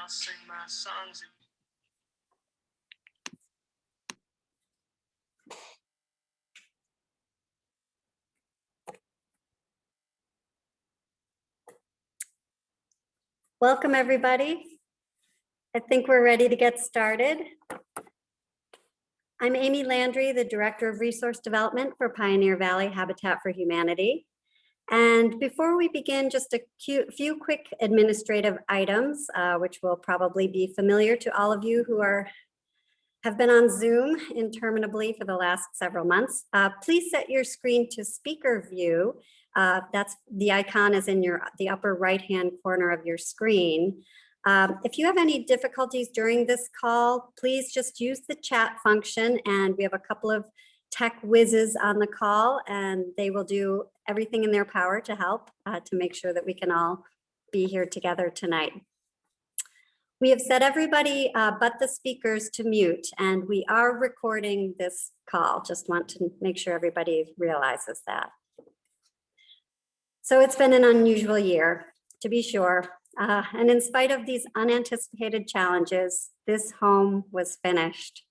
I'll sing my songs. Welcome, everybody. I think we're ready to get started. I'm Amy Landry, the Director of Resource Development for Pioneer Valley Habitat for Humanity. And before we begin, just a few quick administrative items, which will probably be familiar to all of you who have been on Zoom interminably for the last several months. Please set your screen to speaker view. That's the icon is in the upper right-hand corner of your screen. If you have any difficulties during this call, please just use the chat function, and we have a couple of tech whizzes on the call, and they will do everything in their power to help to make sure that we can all be here together tonight. We have set everybody but the speakers to mute, and we are recording this call. Just want to make sure everybody realizes that. So it's been an unusual year, to be sure. And in spite of these unanticipated challenges, this home was finished.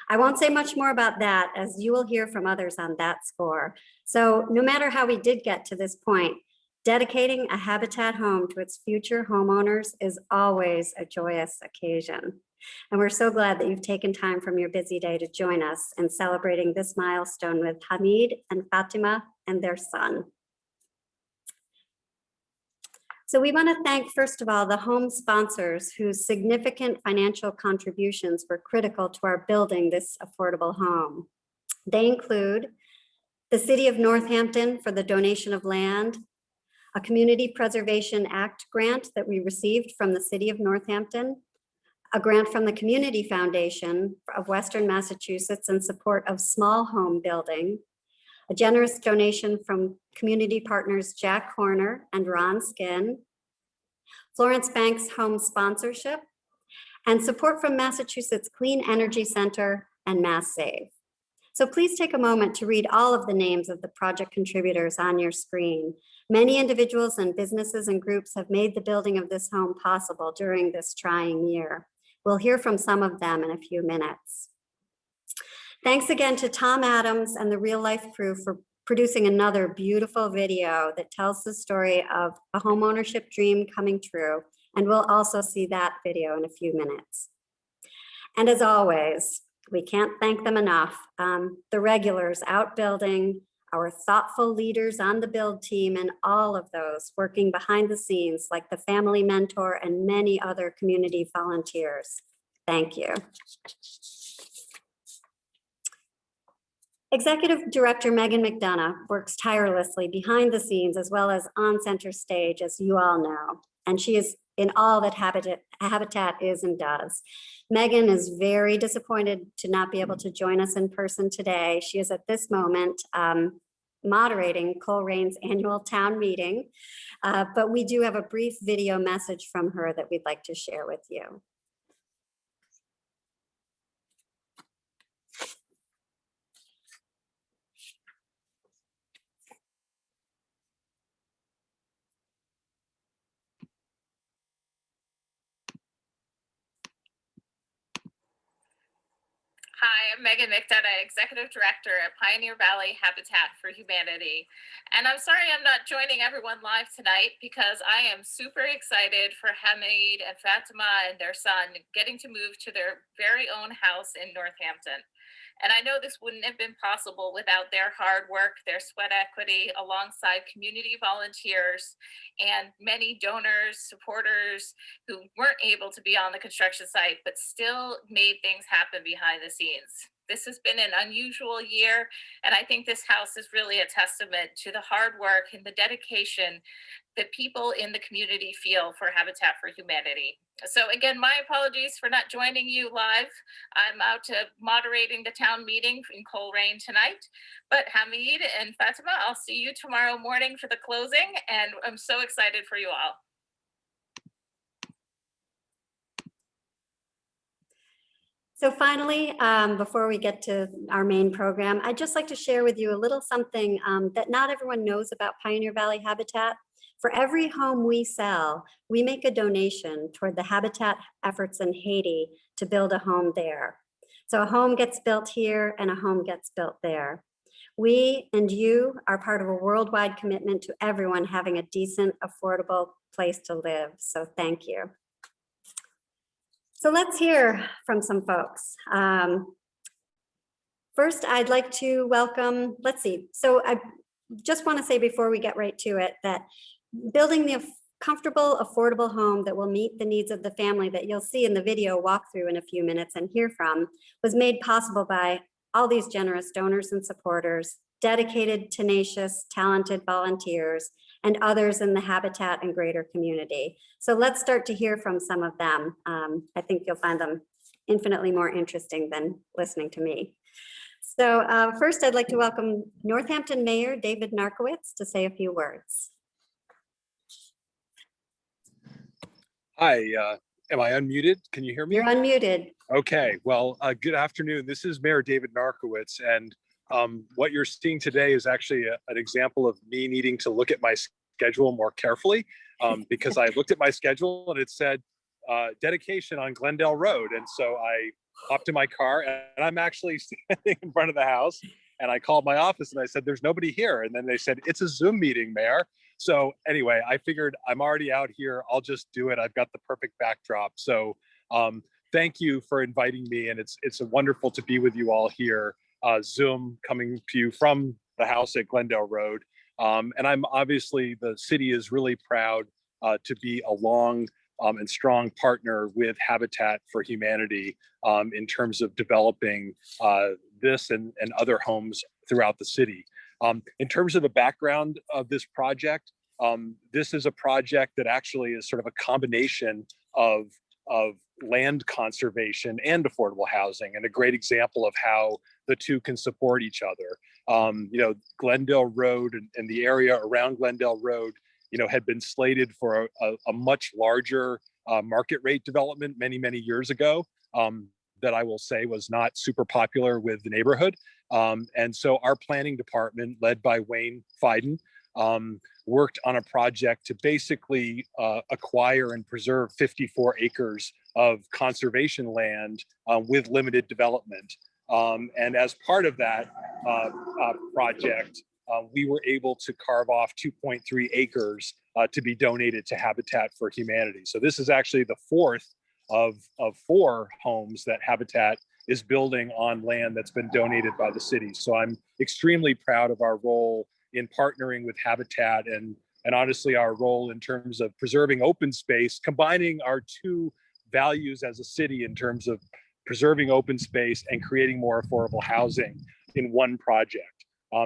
I won't say much more about that, as you will hear from others on that score. So no matter how we did get to this point, dedicating a Habitat home to its future homeowners is always a joyous occasion. And we're so glad that you've taken time from your busy day to join us in celebrating this milestone with Hamid and Fatima and their son. So we want to thank, first of all, the home sponsors whose significant financial contributions were critical to our building this affordable home. They include the City of Northampton for the donation of land, a Community Preservation Act grant that we received from the City of Northampton, a grant from the Community Foundation of Western Massachusetts in support of small home building, a generous donation from community partners Jack Horner and Ron Skin, Florence Banks Home Sponsorship, and support from Massachusetts Clean Energy Center and Mass Save. So please take a moment to read all of the names of the project contributors on your screen. Many individuals and businesses and groups have made the building of this home possible during this trying year. We'll hear from some of them in a few minutes. Thanks again to Tom Adams and the Real Life crew for producing another beautiful video that tells the story of a homeownership dream coming true. And we'll also see that video in a few minutes. And as always, we can't thank them enough. The regulars out building, our thoughtful leaders on the build team, and all of those working behind the scenes like the Family Mentor and many other community volunteers. Thank you. Executive Director Megan McDonough works tirelessly behind the scenes as well as on center stage, as you all know, and she is in all that Habitat is and does. Megan is very disappointed to not be able to join us in person today. She is at this moment moderating Colerain's annual town meeting, but we do have a brief video message from her that we'd like to share with you. Hi, I'm Megan McDonough, Executive Director at Pioneer Valley Habitat for Humanity. And I'm sorry I'm not joining everyone live tonight because I am super excited for Hamid and Fatima and their son getting to move to their very own house in Northampton. And I know this wouldn't have been possible without their hard work, their sweat equity, alongside community volunteers and many donors, supporters who weren't able to be on the construction site, but still made things happen behind the scenes. This has been an unusual year, and I think this house is really a testament to the hard work and the dedication that people in the community feel for Habitat for Humanity. So again, my apologies for not joining you live. I'm out moderating the town meeting in Colerain tonight, but Hamid and Fatima, I'll see you tomorrow morning for the closing, and I'm so excited for you all. So finally, before we get to our main program, I'd just like to share with you a little something that not everyone knows about Pioneer Valley Habitat. For every home we sell, we make a donation toward the habitat efforts in Haiti to build a home there. So a home gets built here and a home gets built there. We and you are part of a worldwide commitment to everyone having a decent, affordable place to live. So thank you. So let's hear from some folks. First, I'd like to welcome, let's see. So I just want to say before we get right to it that building the comfortable, affordable home that will meet the needs of the family that you'll see in the video walkthrough in a few minutes and hear from was made possible by all these generous donors and supporters, dedicated, tenacious, talented volunteers, and others in the Habitat and greater community. So let's start to hear from some of them. I think you'll find them infinitely more interesting than listening to me. So first, I'd like to welcome Northampton Mayor David Narkowitz to say a few words. Hi, am I unmuted? Can you hear me? You're unmuted. Okay, well, good afternoon. This is Mayor David Narkowitz, and what you're seeing today is actually an example of me needing to look at my schedule more carefully because I looked at my schedule and it said dedication on Glendale Road. And so I hopped in my car and I'm actually standing in front of the house, and I called my office and I said, there's nobody here. And then they said, it's a Zoom meeting, Mayor. So anyway, I figured I'm already out here. I'll just do it. I've got the perfect backdrop. So thank you for inviting me. And it's wonderful to be with you all here. Zoom coming to you from the house at Glendale Road. And I'm obviously, the city is really proud to be a long and strong partner with Habitat for Humanity in terms of developing this and other homes throughout the city. In terms of the background of this project, this is a project that actually is sort of a combination of land conservation and affordable housing, and a great example of how the two can support each other. You know, Glendale Road and the area around Glendale Road, you know, had been slated for a much larger market rate development many years ago that I will say was not super popular with the neighborhood. And so our planning department, led by Wayne Fiden, worked on a project to basically acquire and preserve 54 acres of conservation land with limited development. And as part of that project, we were able to carve off 2.3 acres to be donated to Habitat for Humanity. So this is actually the fourth of 4 homes that Habitat is building on land that's been donated by the city. So I'm extremely proud of our role in partnering with Habitat and honestly our role in terms of preserving open space, combining our two values as a city in terms of preserving open space and creating more affordable housing in one project.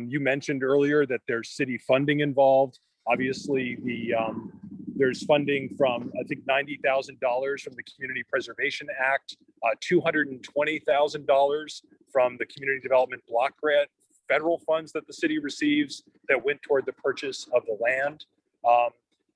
You mentioned earlier that there's city funding involved. Obviously, there's funding from, I think, $90,000 from the Community Preservation Act, $220,000 from the Community Development Block Grant, federal funds that the city receives that went toward the purchase of the land.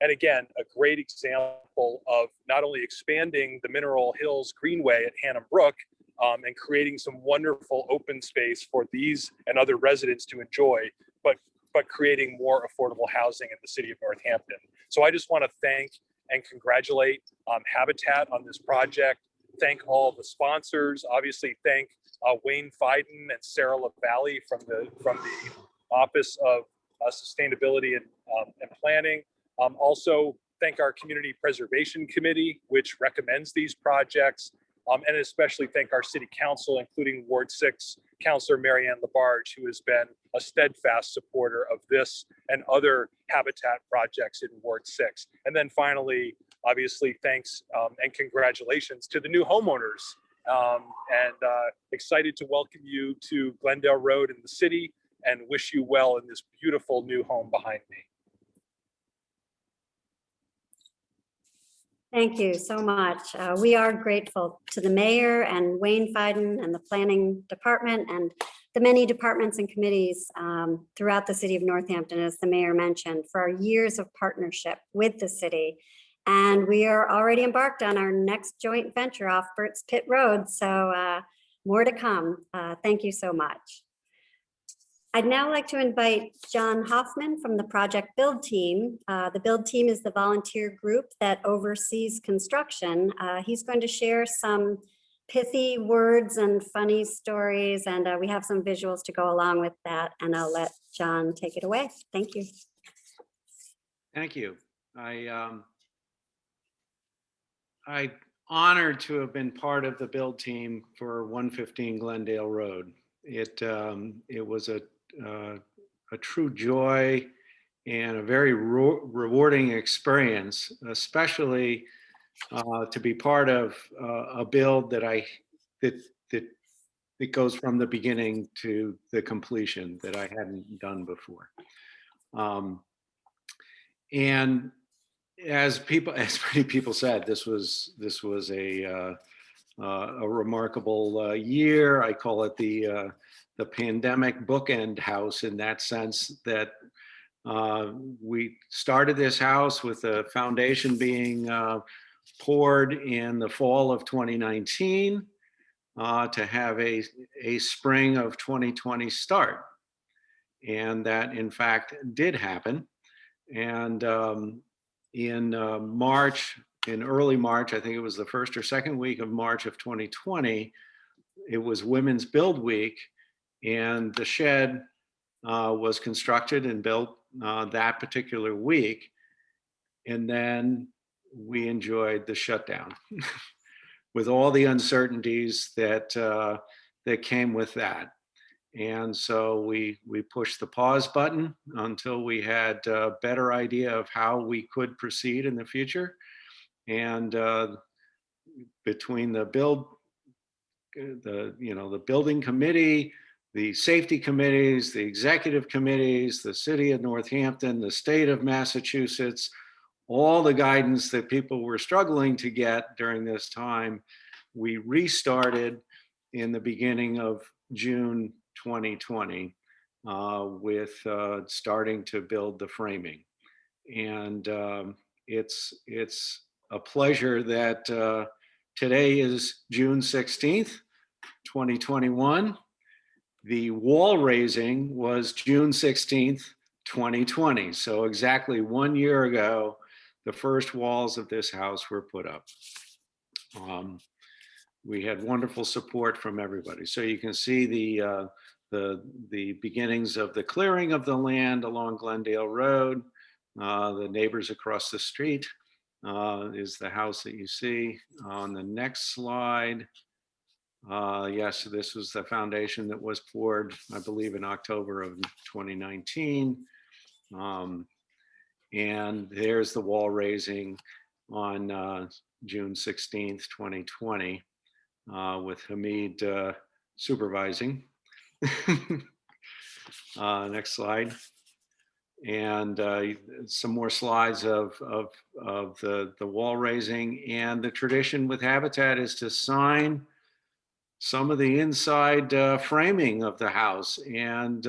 And again, a great example of not only expanding the Mineral Hills Greenway at Hannah Brook and creating some wonderful open space for these and other residents to enjoy, but creating more affordable housing in the city of Northampton. So I just want to thank and congratulate Habitat on this project. Thank all the sponsors. Obviously, thank Wayne Fiden and Sarah LaValle from the Office of Sustainability and Planning. Also, thank our Community Preservation Committee, which recommends these projects, and especially thank our City Council, including Ward 6 Councilor Marianne Labarge, who has been a steadfast supporter of this and other Habitat projects in Ward 6. And then finally, obviously, thanks and congratulations to the new homeowners. Excited to welcome you to Glendale Road in the city and wish you well in this beautiful new home behind me. Thank you so much. We are grateful to the mayor and Wayne Fiden and the planning department and the many departments and committees throughout the city of Northampton, as the mayor mentioned, for our years of partnership with the city. And we are already embarked on our next joint venture off Burt's Pit Road. So more to come. Thank you so much. I'd now like to invite John Hoffman from the Project Build Team. The Build Team is the volunteer group that oversees construction. He's going to share some pithy words and funny stories, and we have some visuals to go along with that, and I'll let John take it away. Thank you. Thank you. I'm honored to have been part of the build team for 115 Glendale Road. It was a true joy and a very rewarding experience, especially to be part of a build that goes from the beginning to the completion that I hadn't done before. And as many people said, this was a remarkable year. I call it the pandemic bookend house, in that sense that we started this house with a foundation being poured in the fall of 2019 to have a spring of 2020 start. And that in fact did happen. And in early March, I think it was the first or second week of March of 2020, it was Women's Build Week, and the shed was constructed and built that particular week. And then we enjoyed the shutdown with all the uncertainties that came with that. And so we pushed the pause button until we had a better idea of how we could proceed in the future. And between the building committee, the safety committees, the executive committees, the city of Northampton, the state of Massachusetts, all the guidance that people were struggling to get during this time, we restarted in the beginning of June 2020 with starting to build the framing. And it's a pleasure that today is June 16th, 2021. The wall raising was June 16th, 2020. So exactly 1 year ago, the first walls of this house were put up. We had wonderful support from everybody. So you can see the beginnings of the clearing of the land along Glendale Road. The neighbors across the street is the house that you see on the next slide. Yes, this was the foundation that was poured, I believe, in October of 2019. And there's the wall raising on June 16th, 2020, with Hamid supervising. Next slide. And some more slides of the wall raising. And the tradition with Habitat is to sign some of the inside framing of the house. And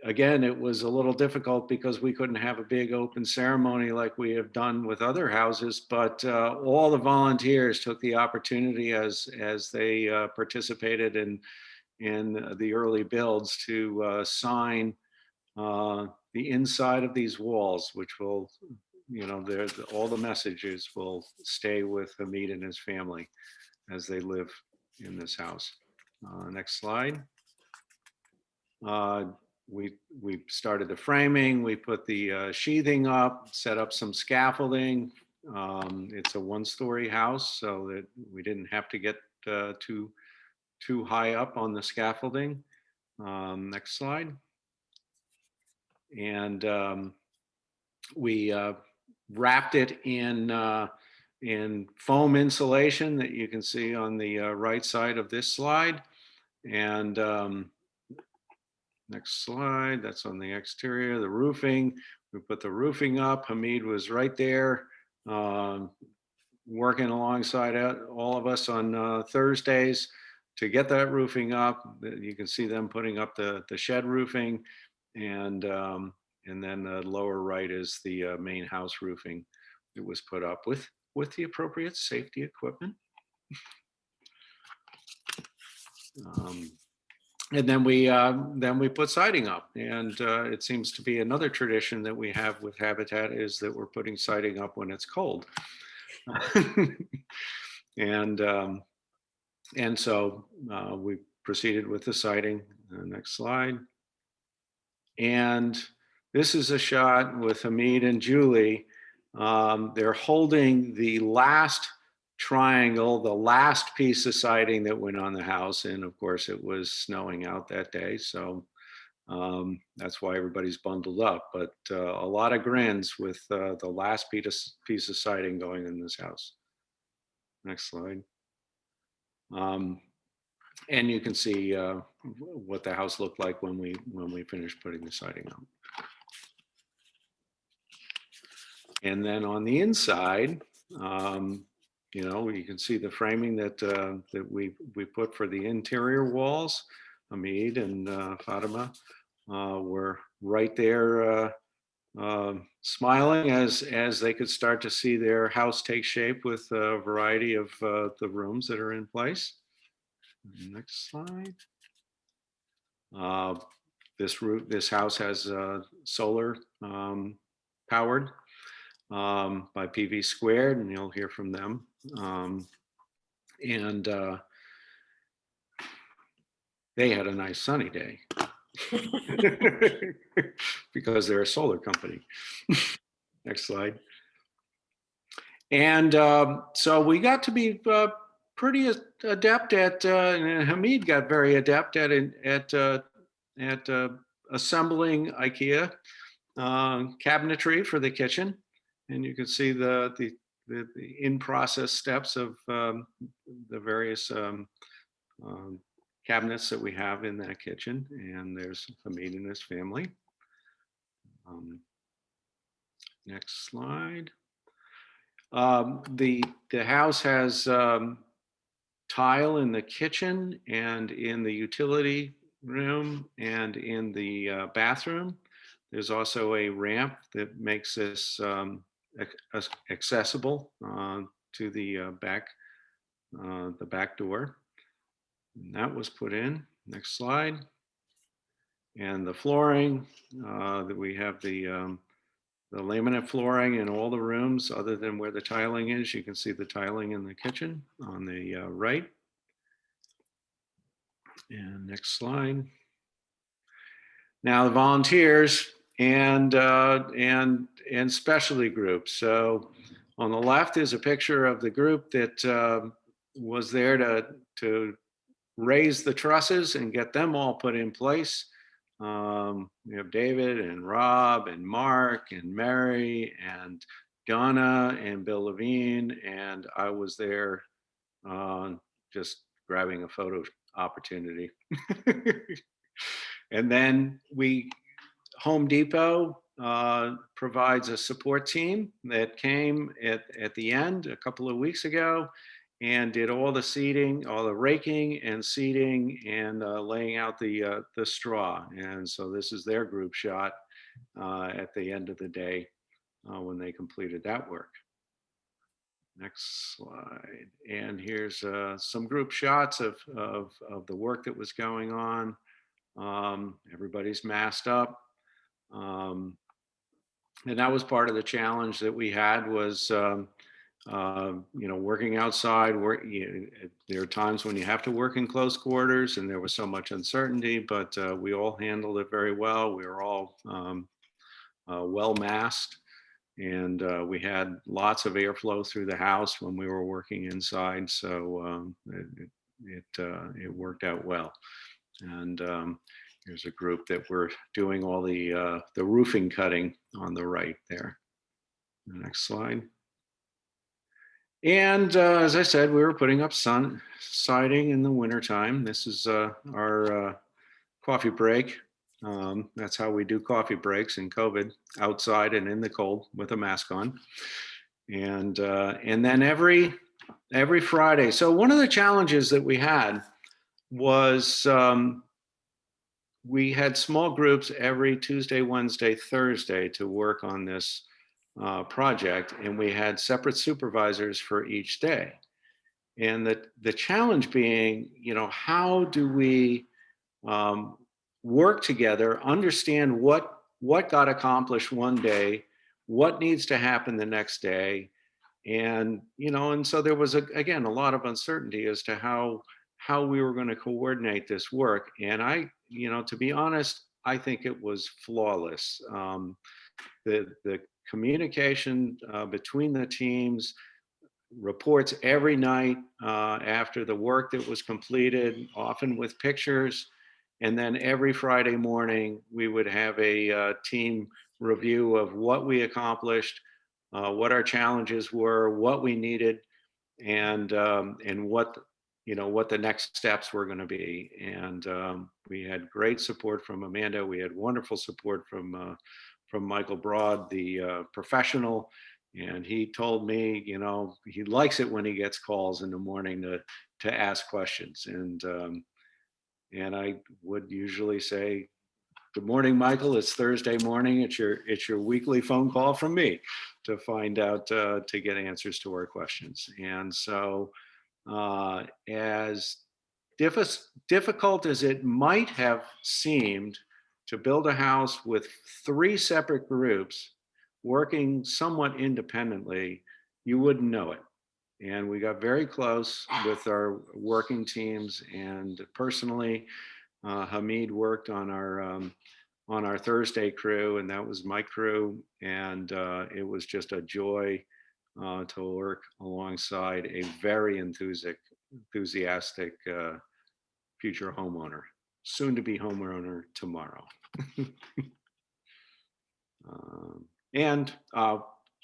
again, it was a little difficult because we couldn't have a big open ceremony like we have done with other houses, but all the volunteers took the opportunity as they participated in the early builds to sign the inside of these walls, which will, all the messages will stay with Hamid and his family as they live in this house. Next slide. We started the framing, we put the sheathing up, set up some scaffolding. It's a one-story house, so that we didn't have to get too high up on the scaffolding. Next slide. And we wrapped it in foam insulation that you can see on the right side of this slide. And next slide, that's on the exterior, the roofing. We put the roofing up. Hamid was right there working alongside all of us on Thursdays to get that roofing up. You can see them putting up the shed roofing. And then the lower right is the main house roofing that was put up with the appropriate safety equipment. And then we put siding up, and it seems to be another tradition that we have with Habitat is that we're putting siding up when it's cold. and so we proceeded with the siding. Next slide. And this is a shot with Hamid and Julie. They're holding the last triangle, the last piece of siding that went on the house. And of course, it was snowing out that day. So that's why everybody's bundled up. But a lot of grins with the last piece of siding going in this house. Next slide. And you can see what the house looked like when we finished putting the siding up. And then on the inside, you know, you can see the framing that that we put for the interior walls. Hamid and Fatima were right there smiling as they could start to see their house take shape with a variety of the rooms that are in place. Next slide. This house has solar powered by PV Squared, and you'll hear from them. And they had a nice sunny day because they're a solar company. Next slide. And so we got to be pretty adept at, and Hamid got very adept at assembling IKEA cabinetry for the kitchen. And you can see the in-process steps of the various cabinets that we have in that kitchen. And there's Hamid and his family. Next slide. The house has tile in the kitchen and in the utility room and in the bathroom. There's also a ramp that makes this accessible to the back door. And that was put in. Next slide. And the flooring that we have the laminate flooring in all the rooms other than where the tiling is. You can see the tiling in the kitchen on the right. And next slide. Now the volunteers and specialty groups. So on the left is a picture of the group that was there to raise the trusses and get them all put in place. We have David and Rob and Mark and Mary and Donna and Bill Levine, and I was there just grabbing a photo opportunity. And then Home Depot provides a support team that came at the end a couple of weeks ago and did all the seeding, all the raking and seeding and laying out the straw. And so this is their group shot at the end of the day when they completed that work. Next slide. And here's some group shots of the work that was going on. Everybody's masked up. And that was part of the challenge that we had was working outside. There are times when you have to work in close quarters, and there was so much uncertainty, but we all handled it very well. We were all well masked, and we had lots of airflow through the house when we were working inside. So it worked out well. And here's a group that were doing all the roofing cutting on the right there. The next slide. And as I said, we were putting up siding in the wintertime. This is our coffee break. That's how we do coffee breaks in COVID, outside and in the cold with a mask on. And then every Friday. So one of the challenges that we had was we had small groups every Tuesday, Wednesday, Thursday to work on this project, and we had separate supervisors for each day. And the challenge being, how do we work together, understand what got accomplished one day, what needs to happen the next day. And, and so there was, again, a lot of uncertainty as to how we were going to coordinate this work. And to be honest, I think it was flawless. The communication between the teams, reports every night after the work that was completed, often with pictures. And then every Friday morning, we would have a team review of what we accomplished, what our challenges were, what we needed, and what the next steps were going to be. And we had great support from Amanda. We had wonderful support from Michael Broad, the professional. And he told me, he likes it when he gets calls in the morning to ask questions. And I would usually say, "Good morning, Michael. It's Thursday morning. It's your weekly phone call from me to find out, to get answers to our questions." And so as difficult as it might have seemed to build a house with 3 separate groups working somewhat independently, you wouldn't know it. And we got very close with our working teams. And personally, Hamid worked on our Thursday crew, and that was my crew. And it was just a joy to work alongside a very enthusiastic future homeowner, soon to be homeowner tomorrow. And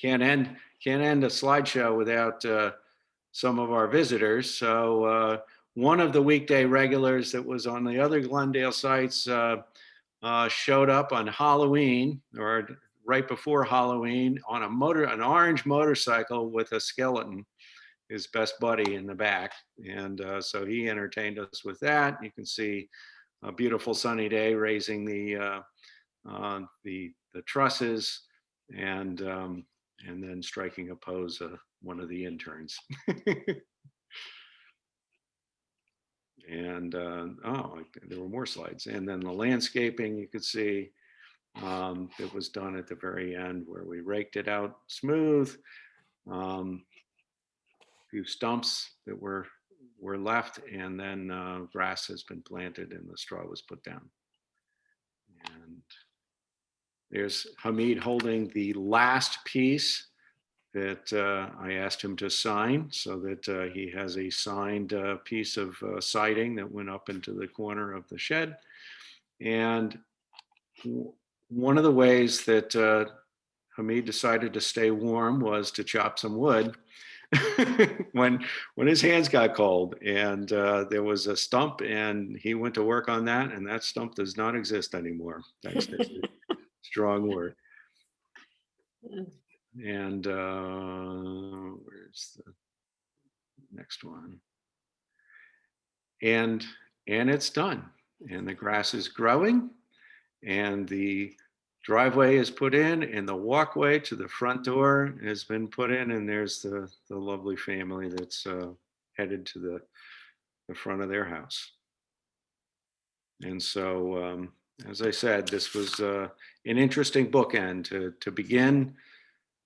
can't end a slideshow without some of our visitors. So one of the weekday regulars that was on the other Glendale sites showed up on Halloween, or right before Halloween, on an orange motorcycle with a skeleton, his best buddy, in the back. And so he entertained us with that. You can see a beautiful sunny day raising the trusses, and then striking a pose, one of the interns. And there were more slides. And then the landscaping, you could see, it was done at the very end, where we raked it out smooth. A few stumps that were left, and then grass has been planted and the straw was put down. And there's Hamid holding the last piece that I asked him to sign, so that he has a signed piece of siding that went up into the corner of the shed. And one of the ways that Hamid decided to stay warm was to chop some wood when his hands got cold. And there was a stump, and he went to work on that, and that stump does not exist anymore, thanks to strong word. And where's the next one? And it's done, and the grass is growing, and the driveway is put in, and the walkway to the front door has been put in, and there's the lovely family that's headed to the front of their house. And so, as I said, this was an interesting bookend to begin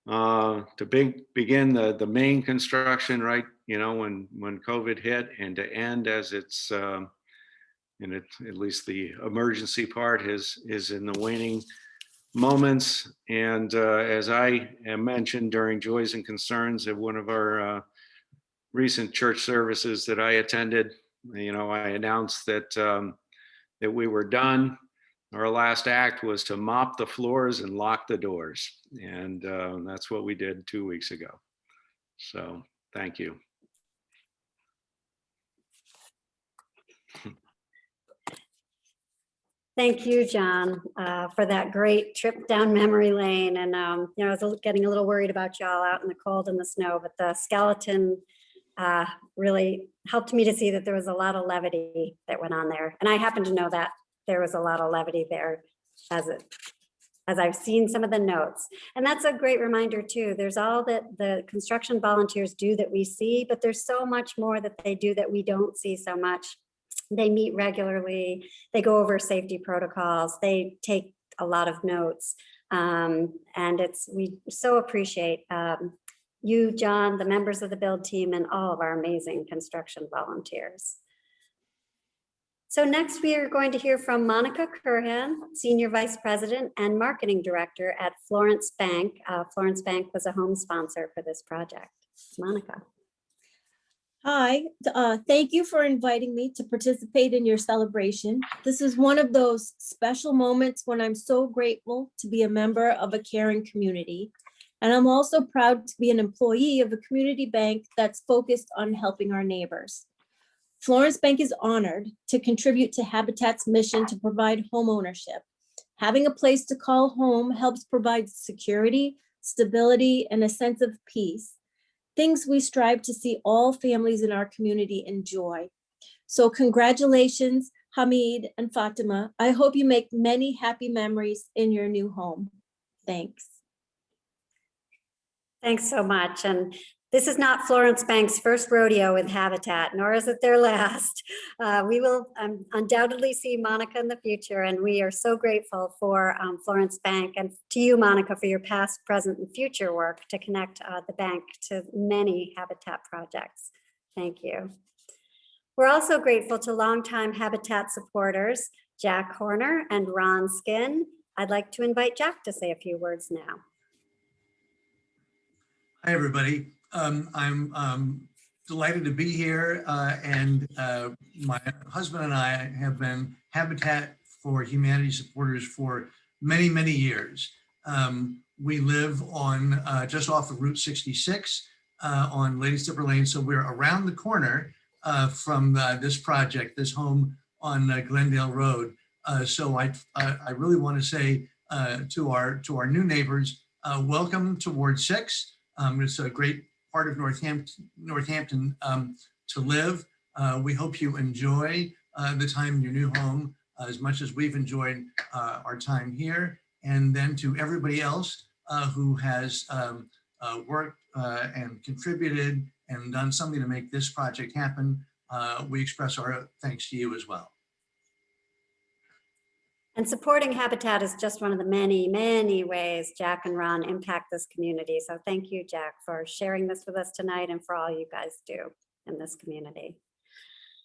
the main construction, right? When COVID hit, and to end as it's at least the emergency part is in the waning moments. And as I mentioned during Joys and Concerns at one of our recent church services that I attended, I announced that we were done. Our last act was to mop the floors and lock the doors. And that's what we did 2 weeks ago. So thank you. Thank you, John, for that great trip down memory lane. And, I was getting a little worried about y'all out in the cold and the snow, but the skeleton really helped me to see that there was a lot of levity that went on there. And I happen to know that there was a lot of levity there as I've seen some of the notes. And that's a great reminder too. There's all that the construction volunteers do that we see, but there's so much more that they do that we don't see so much. They meet regularly. They go over safety protocols. They take a lot of notes. And we so appreciate you, John, the members of the build team, and all of our amazing construction volunteers. So next we are going to hear from Monica Curhan, Senior Vice President and Marketing Director at Florence Bank. Florence Bank was a home sponsor for this project. Monica. Hi, thank you for inviting me to participate in your celebration. This is one of those special moments when I'm so grateful to be a member of a caring community. And I'm also proud to be an employee of a community bank that's focused on helping our neighbors. Florence Bank is honored to contribute to Habitat's mission to provide home ownership. Having a place to call home helps provide security, stability, and a sense of peace, things we strive to see all families in our community enjoy. So congratulations, Hamid and Fatima. I hope you make many happy memories in your new home. Thanks. Thanks so much. And this is not Florence Bank's first rodeo with Habitat, nor is it their last. We will undoubtedly see Monica in the future, and we are so grateful for Florence Bank and to you, Monica, for your past, present, and future work to connect the bank to many Habitat projects. Thank you. We're also grateful to longtime Habitat supporters, Jack Horner and Ron Skin. I'd like to invite Jack to say a few words now. Hi, everybody. I'm delighted to be here, and my husband and I have been Habitat for Humanity supporters for many, many years. We live on just off of Route 66 on Lady Slipper Lane, so we're around the corner from this project, this home on Glendale Road. So I really want to say to our new neighbors, welcome to Ward 6. It's a great part of Northampton to live. We hope you enjoy the time in your new home as much as we've enjoyed our time here. And then to everybody else who has worked and contributed and done something to make this project happen, we express our thanks to you as well. And supporting Habitat is just one of the many, many ways Jack and Ron impact this community. So thank you, Jack, for sharing this with us tonight and for all you guys do in this community.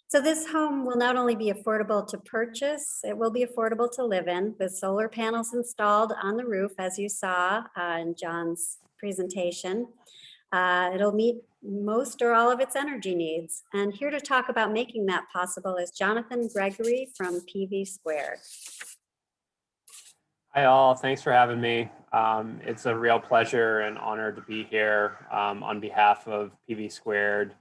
So this home will not only be affordable to purchase, it will be affordable to live in with solar panels installed on the roof, as you saw in John's presentation. It'll meet most or all of its energy needs. And here to talk about making that possible is Jonathan Gregory from PV Squared. Hi all, thanks for having me. It's a real pleasure and honor to be here on behalf of PV Squared.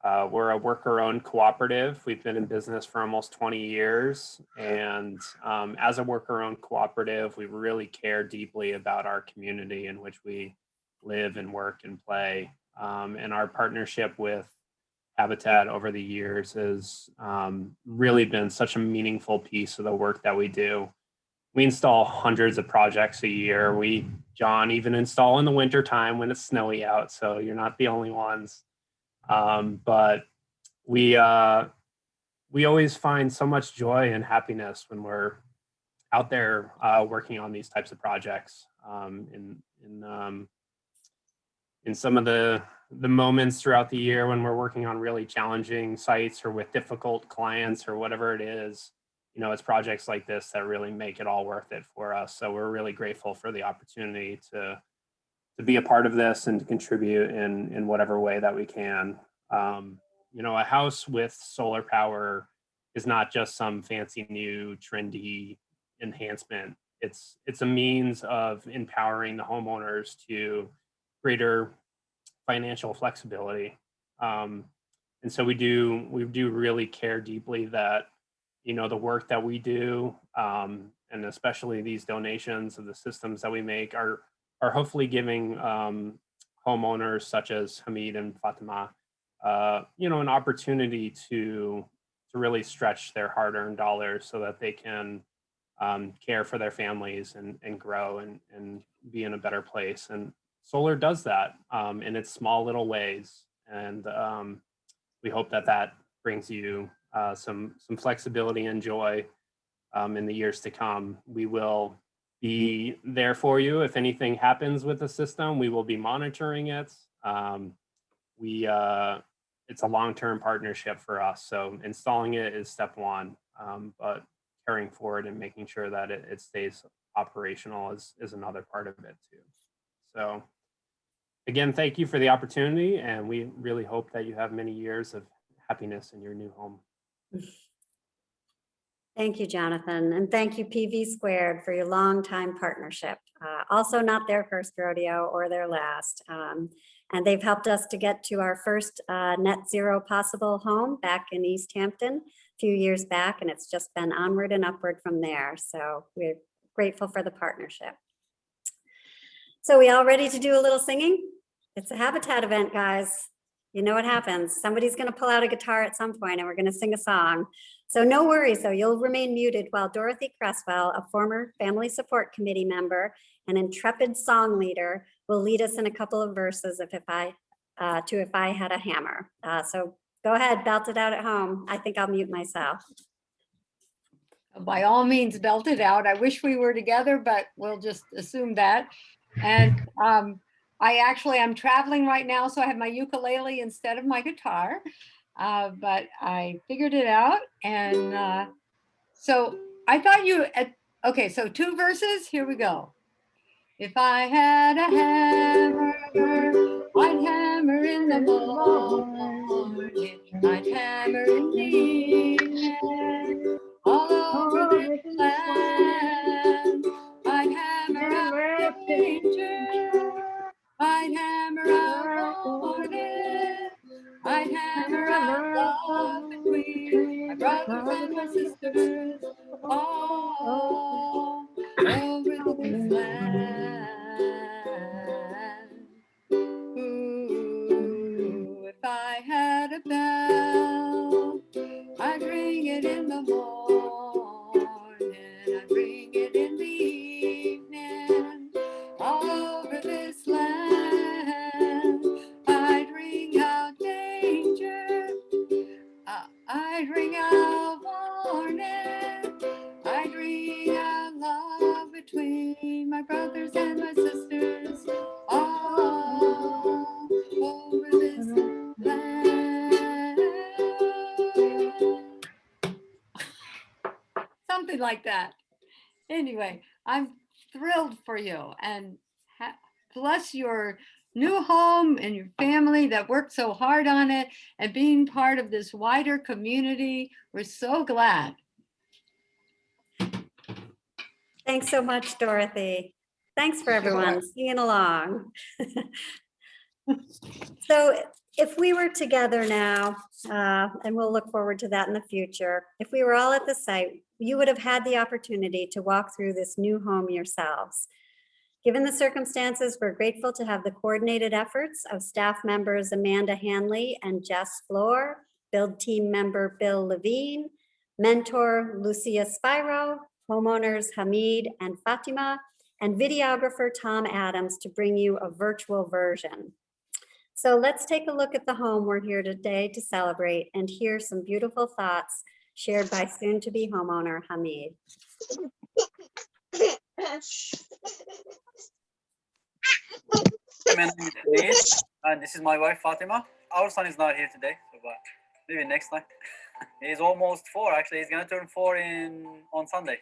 We're a worker-owned cooperative. We've been in business for almost 20 years. And as a worker-owned cooperative, we really care deeply about our community in which we live and work and play. And our partnership with Habitat over the years has really been such a meaningful piece of the work that we do. We install hundreds of projects a year. We, John, even install in the winter time when it's snowy out, so you're not the only ones. But we always find so much joy and happiness when we're out there working on these types of projects. In some of the moments throughout the year when we're working on really challenging sites or with difficult clients or whatever it is, you know, it's projects like this that really make it all worth it for us. So we're really grateful for the opportunity to be a part of this and to contribute in whatever way that we can. You know, a house with solar power is not just some fancy new trendy enhancement. It's a means of empowering the homeowners to greater financial flexibility. And so we do really care deeply that, you know, the work that we do, and especially these donations of the systems that we make are hopefully giving homeowners such as Hamid and Fatima, you know, an opportunity to really stretch their hard-earned dollars so that they can care for their families and grow and be in a better place. And solar does that in its small little ways. And we hope that brings you some flexibility and joy in the years to come. We will be there for you if anything happens with the system. We will be monitoring it. It's a long-term partnership for us. So installing it is step one, but caring for it and making sure that it stays operational is another part of it too. So again, thank you for the opportunity, and we really hope that you have many years of happiness in your new home. Thank you, Jonathan, and thank you, PV Squared, for your longtime partnership. Also not their first rodeo or their last. And they've helped us to get to our first net zero possible home back in East Hampton a few years back, and it's just been onward and upward from there. So we're grateful for the partnership. So we all ready to do a little singing? It's a Habitat event, guys. You know what happens. Somebody's going to pull out a guitar at some point and we're going to sing a song. So no worries, though. You'll remain muted while Dorothy Cresswell, a former Family Support Committee member and intrepid song leader, will lead us in a couple of verses of If I Had a Hammer. So go ahead, belt it out at home. I think I'll mute myself. By all means, belt it out. I wish we were together, but we'll just assume that. And I'm traveling right now, so I have my ukulele instead of my guitar. But I figured it out. And so I thought okay, so 2 verses, here we go. If I had a hammer, I'd hammer in the morning, I'd hammer in the evening, all over this land. I'd hammer out danger, I'd hammer out warning, I'd hammer out love between my brothers and my sisters, all over this land. Ooh, if I had a bell, I'd ring it in the morning, I'd ring it in the evening, all over this land. I'd ring out danger, I'd ring out warning, I'd ring out love between my brothers and my sisters, all over this land. Something like that. Anyway, I'm thrilled for you, and bless your new home and your family that worked so hard on it and being part of this wider community. We're so glad. Thanks so much, Dorothy. Thanks for everyone singing along. So if we were together now, and we'll look forward to that in the future, if we were all at the site, you would have had the opportunity to walk through this new home yourselves. Given the circumstances, we're grateful to have the coordinated efforts of staff members Amanda Hanley and Jess Floor, build team member Bill Levine, mentor Lucia Spiro, homeowners Hamid and Fatima, and videographer Tom Adams to bring you a virtual version. So let's take a look at the home we're here today to celebrate and hear some beautiful thoughts shared by soon-to-be homeowner Hamid. My name is Hamid, and this is my wife Fatima. Our son is not here today, so but maybe next time. He's almost 4, actually. He's gonna turn 4 on Sunday.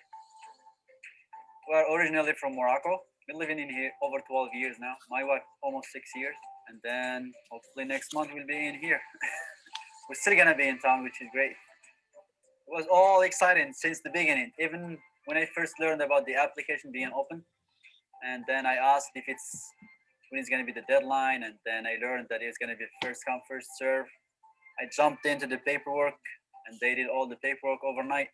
We're originally from Morocco. Been living in here over 12 years now. My wife almost 6 years, and then hopefully next month we'll be in here. We're still gonna be in town, which is great. It was all exciting since the beginning, even when I first learned about the application being open, and then I asked if when it's going to be the deadline, and then I learned that it's going to be first come first serve. I jumped into the paperwork, and they did all the paperwork overnight,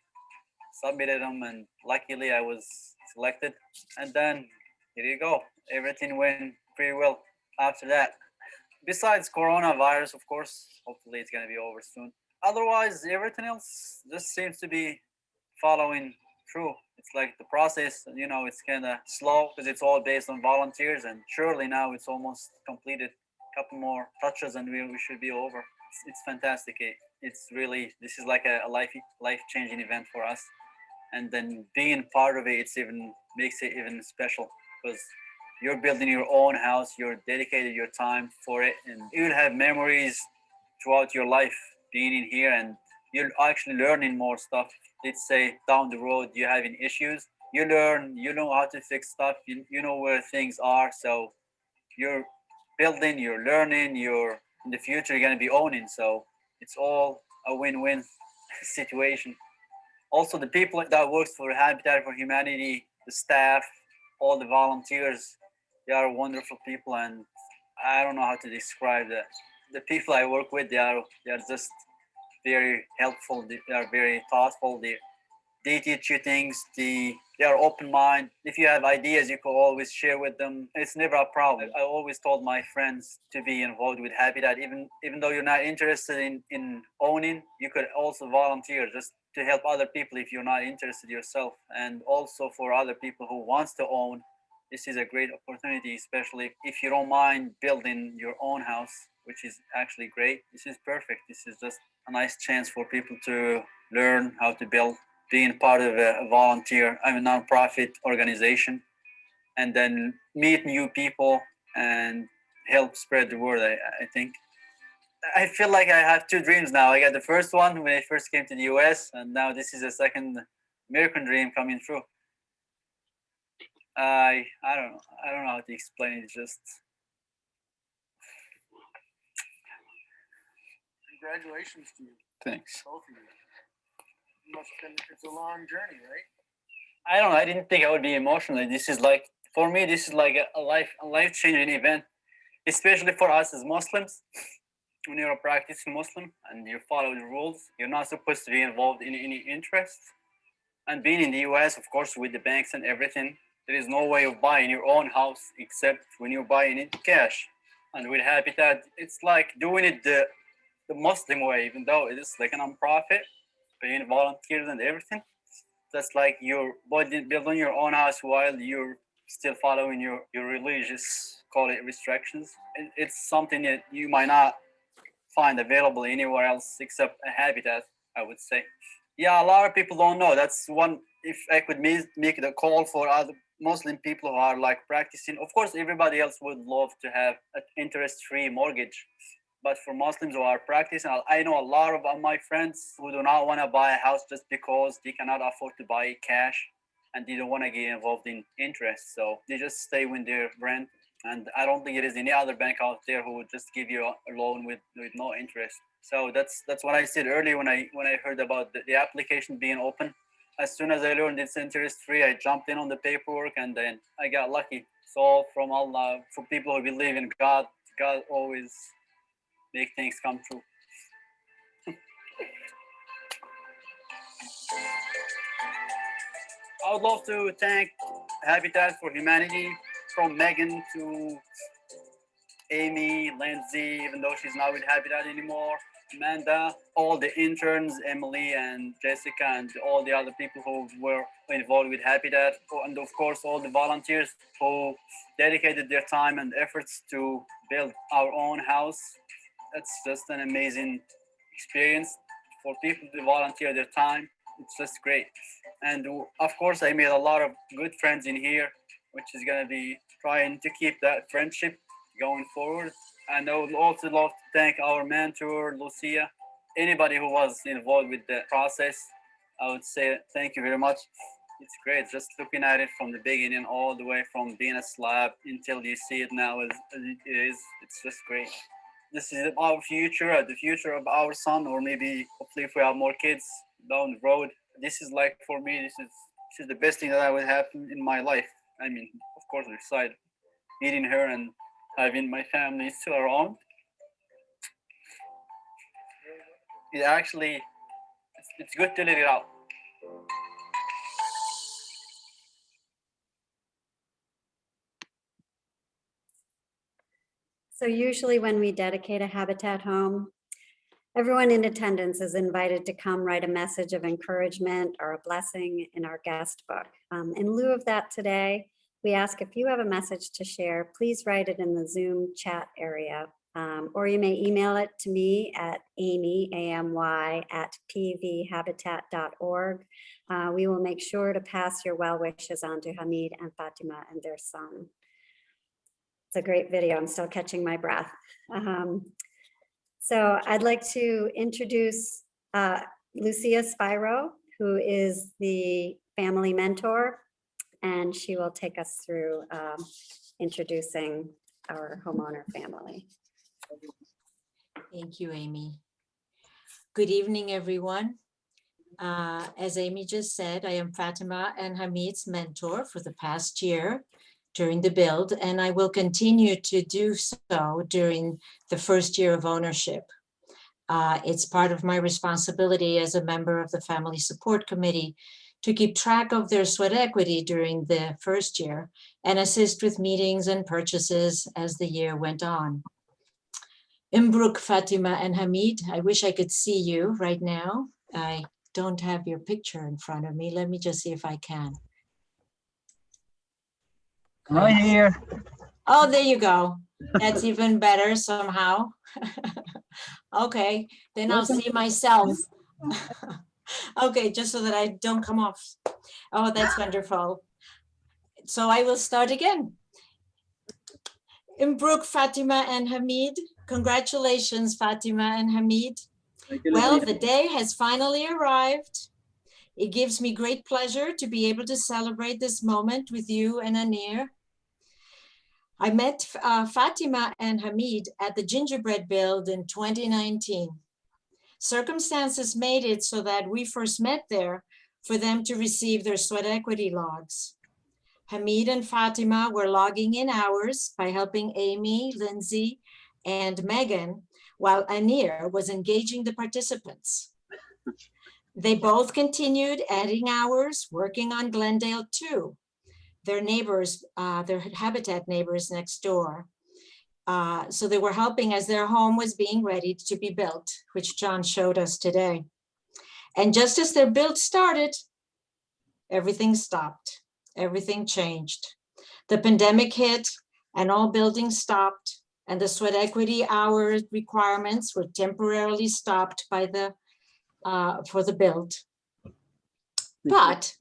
submitted them, and luckily I was selected. And then here you go, everything went pretty well after that. Besides coronavirus, of course, hopefully it's going to be over soon. Otherwise, everything else just seems to be following through. It's like the process, it's kind of slow because it's all based on volunteers, and surely now it's almost completed. A couple more touches and we should be over. It's fantastic. It's really, this is like a life-changing event for us. And then being part of it, it's even makes it even special because you're building your own house, you're dedicated your time for it, and you'll have memories throughout your life being in here, and you're actually learning more stuff. Let's say down the road you're having issues, you learn, you know how to fix stuff, you know where things are. So you're building, you're learning, you're in the future you're going to be owning. So it's all a win-win situation. Also, the people that works for Habitat for Humanity, the staff, all the volunteers, they are wonderful people, and I don't know how to describe that. The people I work with, they are just very helpful. They are very thoughtful. They teach you things. They are open mind. If you have ideas, you can always share with them. It's never a problem. I always told my friends to be involved with Habitat, even though you're not interested in owning, you could also volunteer just to help other people if you're not interested yourself. And also for other people who wants to own, this is a great opportunity, especially if you don't mind building your own house, which is actually great. This is perfect. This is just a nice chance for people to learn how to build, being part of a volunteer, I'm a nonprofit organization, and then meet new people and help spread the word, I think. I feel like I have two dreams now. I got the first one when I first came to the US, and now this is a second American dream coming true. I don't know. I don't know how to explain it. Just Congratulations to you, thanks. both of you. It's a long journey, right? I don't know. I didn't think I would be emotional. This is like, for me, this is like a life-changing event, especially for us as Muslims. When you're a practicing Muslim and you follow the rules, you're not supposed to be involved in any interest. And being in the US, of course, with the banks and everything, there is no way of buying your own house except when you're buying it cash. And with Habitat, it's like doing it the Muslim way, even though it is like a non-profit, paying volunteers and everything. That's like you're building your own house while you're still following your religious, call it restrictions. It's something that you might not find available anywhere else except a Habitat, I would say. Yeah, a lot of people don't know. That's one, if I could make the call for other Muslim people who are like practicing. Of course, everybody else would love to have an interest-free mortgage. But for Muslims who are practicing, I know a lot of my friends who do not want to buy a house just because they cannot afford to buy it cash and they don't want to get involved in interest. So they just stay with their rent. And I don't think there is any other bank out there who would just give you a loan with no interest. So that's what I said earlier when I heard about the application being open. As soon as I learned it's interest free, I jumped in on the paperwork and then I got lucky. So from Allah, for people who believe in God, God always make things come true. I would love to thank Habitat for Humanity, from Megan to Amy, Lindsay, even though she's not with Habitat anymore, Amanda, all the interns, Emily and Jessica, and all the other people who were involved with Habitat, and of course all the volunteers who dedicated their time and efforts to build our own house. That's just an amazing experience for people to volunteer their time. It's just great. And of course, I made a lot of good friends in here, which is going to be trying to keep that friendship going forward. And I would also love to thank our mentor, Lucia, anybody who was involved with the process. I would say thank you very much. It's great just looking at it from the beginning all the way from being a slab until you see it now as it is. It's just great. This is our future, the future of our son, or maybe hopefully if we have more kids down the road. This is like, for me, this is the best thing that would happen in my life. I mean, of course, beside meeting her and having my family still around. It actually, it's good to let it out. So usually when we dedicate a Habitat home, everyone in attendance is invited to come write a message of encouragement or a blessing in our guest book. In lieu of that today, we ask if you have a message to share, please write it in the Zoom chat area Or you may email it to me at Amy, AMY, @pvhabitat.org. We will make sure to pass your well wishes on to Hamid and Fatima and their son. It's a great video. I'm still catching my breath. So I'd like to introduce Lucia Spiro, who is the family mentor, and she will take us through introducing our homeowner family. Thank you, Amy. Good evening, everyone. As Amy just said, I am Fatima and Hamid's mentor for the past year during the build, and I will continue to do so during the first year of ownership. It's part of my responsibility as a member of the Family Support Committee to keep track of their sweat equity during the first year and assist with meetings and purchases as the year went on. Imbruk, Fatima, and Hamid, I wish I could see you right now. I don't have your picture in front of me. Let me just see if I can. Right here. Oh, there you go. That's even better somehow. Okay, then I'll see myself. Okay, just so that I don't come off. Oh, that's wonderful. So I will start again. Imbruk, Fatima, and Hamid. Congratulations, Fatima and Hamid. Well, the day has finally arrived. It gives me great pleasure to be able to celebrate this moment with you and Anir. I met Fatima and Hamid at the gingerbread build in 2019. Circumstances made it so that we first met there for them to receive their sweat equity logs. Hamid and Fatima were logging in hours by helping Amy, Lindsay, and Megan, while Anir was engaging the participants. They both continued adding hours, working on Glendale too, their neighbors, their habitat neighbors next door. So they were helping as their home was being ready to be built, which John showed us today. And just as their build started, everything stopped, everything changed. The pandemic hit and all buildings stopped, and the sweat equity hour requirements were temporarily stopped by for the build. But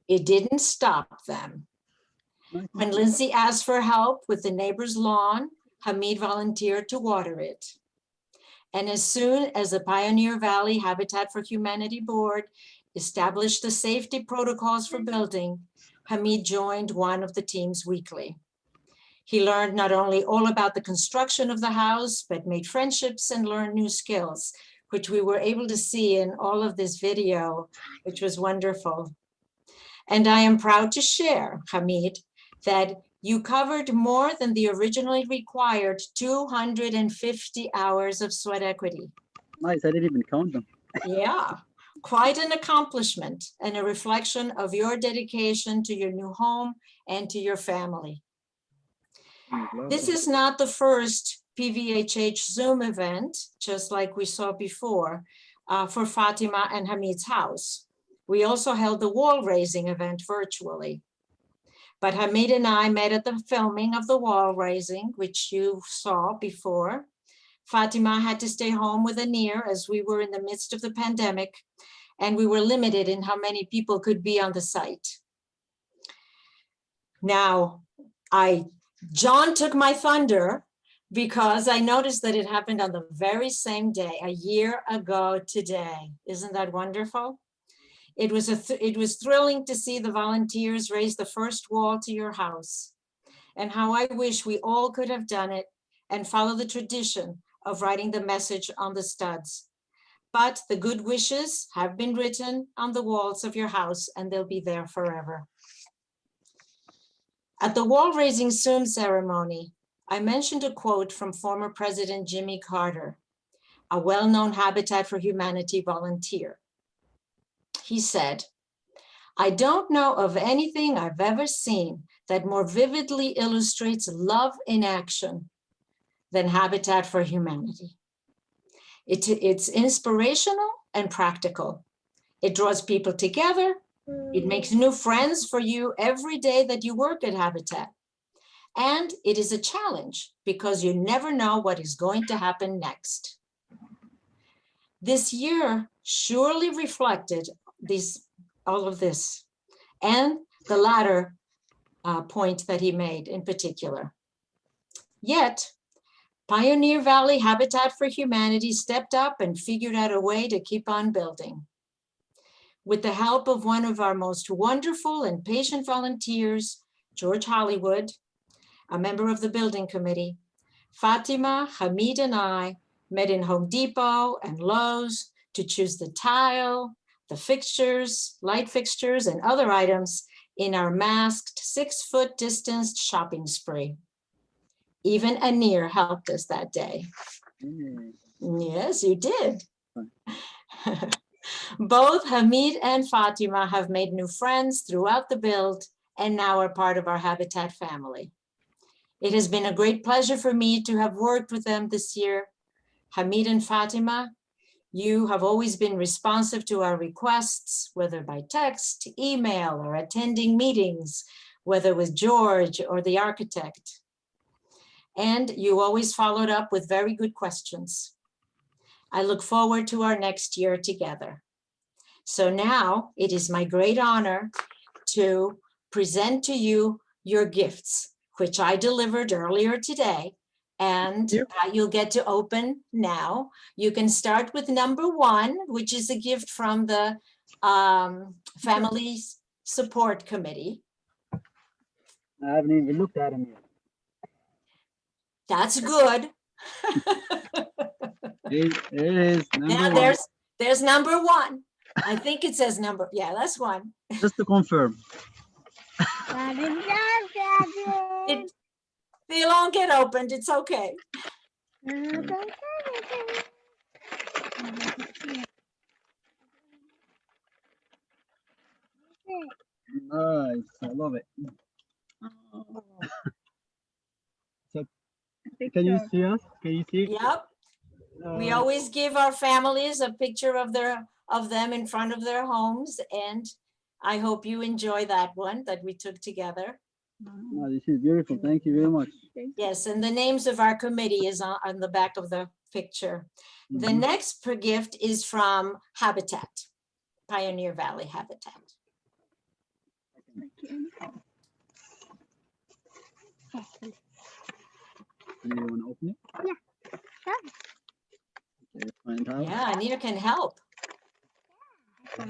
it didn't stop them. When Lindsay asked for help with the neighbor's lawn, Hamid volunteered to water it. And as soon as the Pioneer Valley Habitat for Humanity Board established the safety protocols for building, Hamid joined one of the teams weekly. He learned not only all about the construction of the house, but made friendships and learned new skills, which we were able to see in all of this video, which was wonderful. And I am proud to share, Hamid, that you covered more than the originally required 250 hours of sweat equity. Nice, I didn't even count them. Yeah, quite an accomplishment and a reflection of your dedication to your new home and to your family. This is not the first PVHH Zoom event, just like we saw before, for Fatima and Hamid's house. We also held the wall raising event virtually. But Hamid and I met at the filming of the wall raising, which you saw before. Fatima had to stay home with Anir as we were in the midst of the pandemic, and we were limited in how many people could be on the site. Now, John took my thunder because I noticed that it happened on the very same day, a year ago today. Isn't that wonderful? It was thrilling to see the volunteers raise the first wall to your house, and how I wish we all could have done it and follow the tradition of writing the message on the studs. But the good wishes have been written on the walls of your house, and they'll be there forever. At the wall raising Zoom ceremony, I mentioned a quote from former President Jimmy Carter, a well-known Habitat for Humanity volunteer. He said, "I don't know of anything I've ever seen that more vividly illustrates love in action than Habitat for Humanity. It's inspirational and practical. It draws people together. It makes new friends for you every day that you work at Habitat. And it is a challenge because you never know what is going to happen next. This year surely reflected all of this, and the latter point that he made in particular. Yet, Pioneer Valley Habitat for Humanity stepped up and figured out a way to keep on building. With the help of one of our most wonderful and patient volunteers, George Hollywood, a member of the building committee, Fatima, Hamid, and I met in Home Depot and Lowe's to choose the tile, the fixtures, light fixtures, and other items in our masked 6-foot distanced shopping spree. Even Anir helped us that day. Yes, you did. Both Hamid and Fatima have made new friends throughout the build and now are part of our Habitat family. It has been a great pleasure for me to have worked with them this year. Hamid and Fatima, you have always been responsive to our requests, whether by text, email, or attending meetings, whether with George or the architect. And you always followed up with very good questions. I look forward to our next year together. So now it is my great honor to present to you your gifts, which I delivered earlier today, and you'll get to open now. You can start with number 1, which is a gift from the Family Support Committee. I haven't even looked at him yet. That's good. It is number Now 1. there's number 1. I think it says number, yeah, that's 1. Just to confirm. They won't get opened, it's okay. Nice, I love it. So, can you see us? Can you see? Yep. We always give our families a picture of them in front of their homes, and I hope you enjoy that one that we took together. Oh, this is beautiful. Thank you very much. Yes, and the names of our committee is on the back of the picture. The next gift is from Habitat, Pioneer Valley Habitat. Do you want to open it? Yeah. Okay, find out. Yeah, Anita can help. I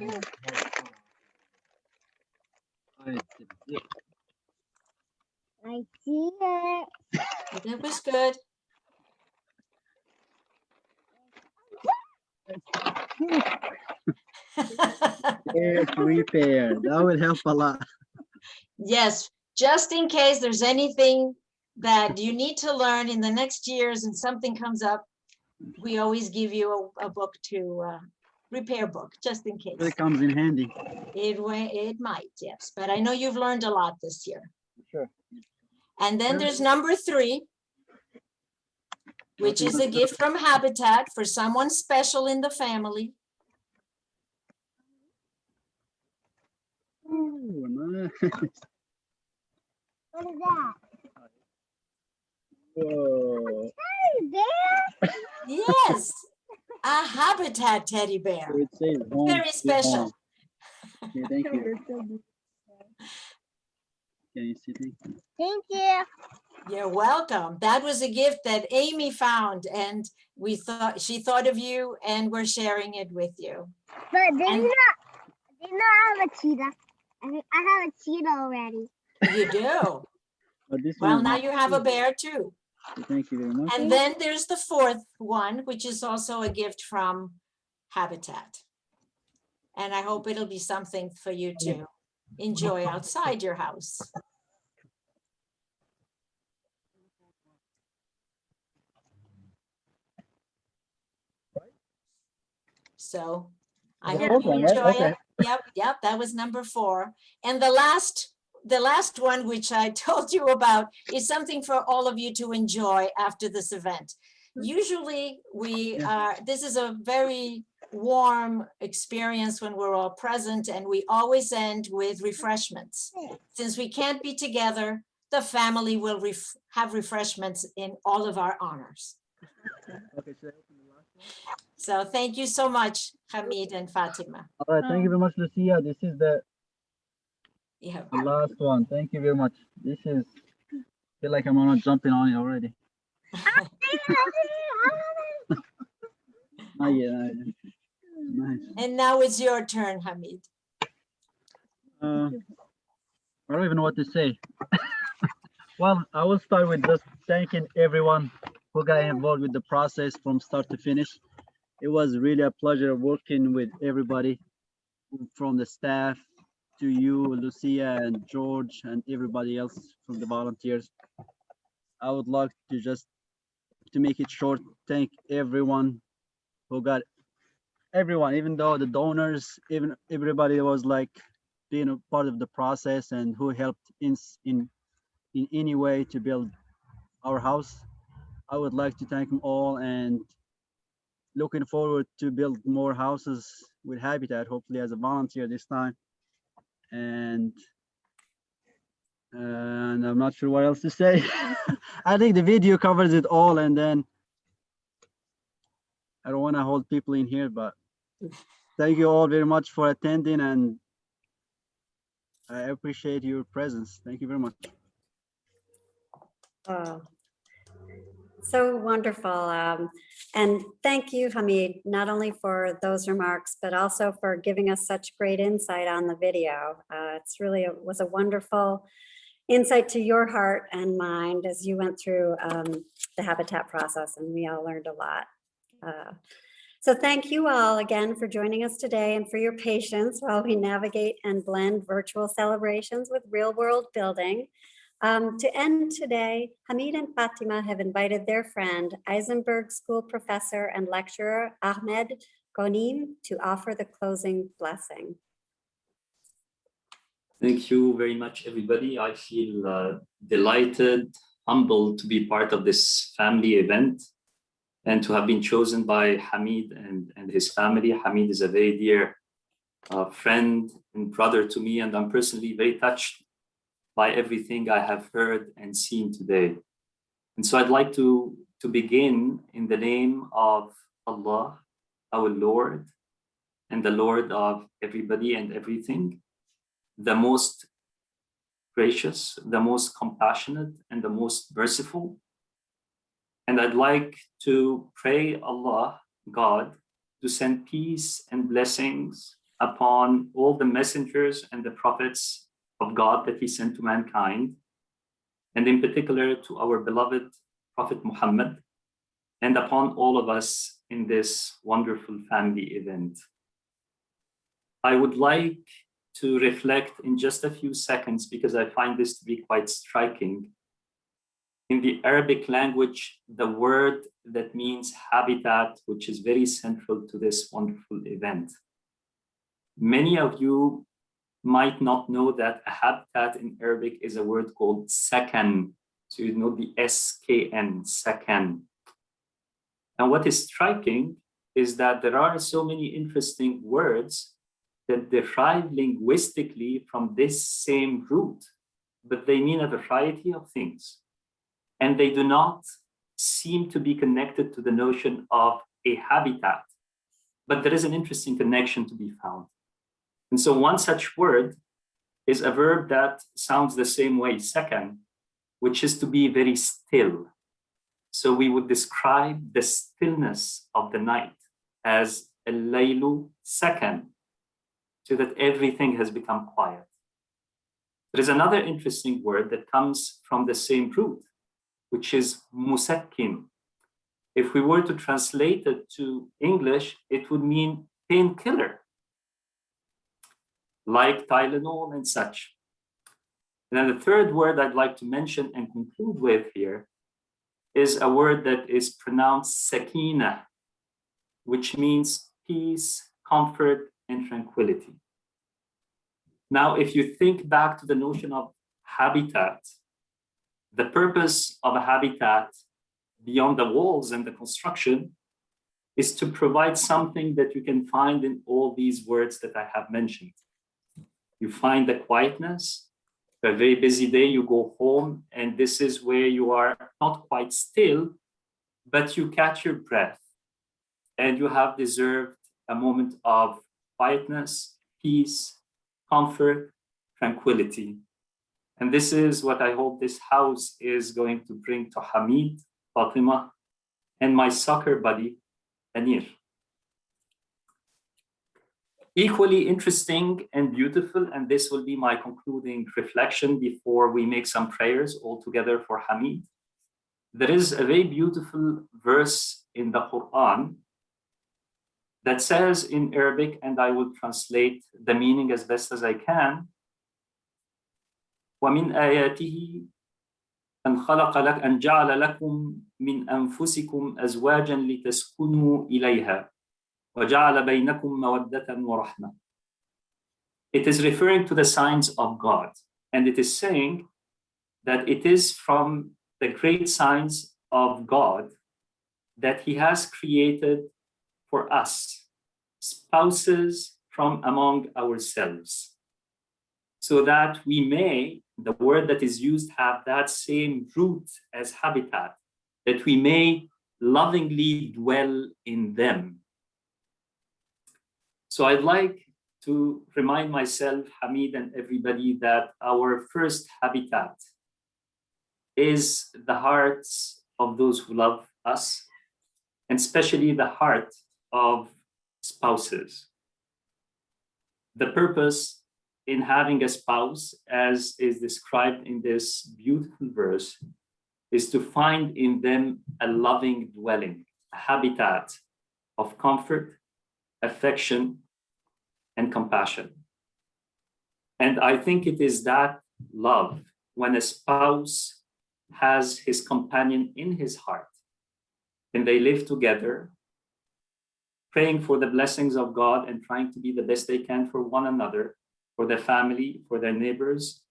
see it. That was good. Air to repair. That would help a lot. Yes, just in case there's anything that you need to learn in the next years and something comes up, we always give you a book to repair book, just in case. It comes in handy. It might, yes, but I know you've learned a lot this year. Sure. And then there's number 3, which is a gift from Habitat for someone special in the family. Oh, nice. What is that? Whoa. Yes, a Habitat teddy bear. So it says home, Very sweet home. special. Okay, thank you. Can you see? Thank you. You're welcome. That was a gift that Amy found, and she thought of you, and we're sharing it with you. But didn't And- I have a cheetah? I have a cheetah already. You do. But this Well, one- now you have a bear too. Thank you very much. And then there's the 4th one, which is also a gift from Habitat. And I hope it'll be something for you to enjoy outside your house. So I The hope fourth you one, right? enjoy Okay. it. Yep, that was number 4. And the last one, which I told you about, is something for all of you to enjoy after this event. Usually this is a very warm experience when we're all present, and we always end with refreshments. Since we can't be together, the family will have refreshments in all of our honors. Okay, should I open the last one? So thank you so much, Hamid and Fatima. All right, thank you very much, Lucia. This is the Yeah. last one. Thank you very much. This is, feel like I'm not jumping on it already. Not yet, not yet. Nice. And now it's your turn, Hamid. I don't even know what to say. Well, I will start with just thanking everyone who got involved with the process from start to finish. It was really a pleasure working with everybody, from the staff to you, Lucia and George, and everybody else from the volunteers. I would like to just, to make it short, thank everyone who got, everyone, even though the donors, even everybody was like being a part of the process and who helped in any way to build our house. I would like to thank them all, and looking forward to build more houses with Habitat, hopefully as a volunteer this time. And I'm not sure what else to say. I think the video covers it all, and then I don't want to hold people in here, but thank you all very much for attending, and I appreciate your presence. Thank you very much. Oh, so wonderful. And thank you, Hamid, not only for those remarks, but also for giving us such great insight on the video. It's really was a wonderful insight to your heart and mind as you went through the Habitat process, and we all learned a lot. So thank you all again for joining us today and for your patience while we navigate and blend virtual celebrations with real world building. To end today, Hamid and Fatima have invited their friend, Eisenberg School professor and lecturer Ahmed Ghonim, to offer the closing blessing. Thank you very much, everybody. I feel delighted, humbled to be part of this family event and to have been chosen by Hamid and his family. Hamid is a very dear friend and brother to me, and I'm personally very touched by everything I have heard and seen today. And so I'd like to begin in the name of Allah, our Lord, and the Lord of everybody and everything, the most gracious, the most compassionate, and the most merciful. And I'd like to pray Allah, God, to send peace and blessings upon all the messengers and the prophets of God that he sent to mankind, and in particular to our beloved Prophet Muhammad, and upon all of us in this wonderful family event. I would like to reflect in just a few seconds, because I find this to be quite striking. In the Arabic language, the word that means habitat, which is very central to this wonderful event. Many of you might not know that a habitat in Arabic is a word called sakan. So you know the S-K-N, sakan. And what is striking is that there are so many interesting words that derive linguistically from this same root, but they mean a variety of things. And they do not seem to be connected to the notion of a habitat, but there is an interesting connection to be found. And so one such word is a verb that sounds the same way, sakan, which is to be very still. So we would describe the stillness of the night as al-laylu sakan, so that everything has become quiet. There is another interesting word that comes from the same root, which is musakkin. If we were to translate it to English, it would mean painkiller, like Tylenol and such. And then the third word I'd like to mention and conclude with here is a word that is pronounced sakina, which means peace, comfort, and tranquility. Now, if you think back to the notion of habitat, the purpose of a habitat beyond the walls and the construction is to provide something that you can find in all these words that I have mentioned. You find the quietness, A very busy day, you go home, and this is where you are not quite still, but you catch your breath, and you have deserved a moment of quietness, peace, comfort, tranquility. And this is what I hope this house is going to bring to Hamid, Fatima, and my soccer buddy, Anir. Equally interesting and beautiful, and this will be my concluding reflection before we make some prayers all together for Hamid. There is a very beautiful verse in the Quran that says in Arabic, and I will translate the meaning as best as I can. وَمِنْ آيَاتِهِ أَنْ خَلَقَ لَكَ أَنْ جَعَلَ لَكُمْ مِنْ أَنْفُسِكُمْ أَزْوَاجًا لِتَسْكُنُوا إِلَيْهَا وَجَعَلَ بَيْنَكُمْ مَوَدَّةً وَرَحْمَةً. It is referring to the signs of God, and it is saying that it is from the great signs of God that He has created for us spouses from among ourselves, so that we may, the word that is used, have that same root as habitat, that we may lovingly dwell in them. So I'd like to remind myself, Hamid, and everybody that our first habitat is the hearts of those who love us, and especially the heart of spouses. The purpose in having a spouse, as is described in this beautiful verse, is to find in them a loving dwelling, a habitat of comfort, affection, and compassion. And I think it is that love, when a spouse has his companion in his heart, and they live together, praying for the blessings of God and trying to be the best they can for one another, for their family, for their neighbors,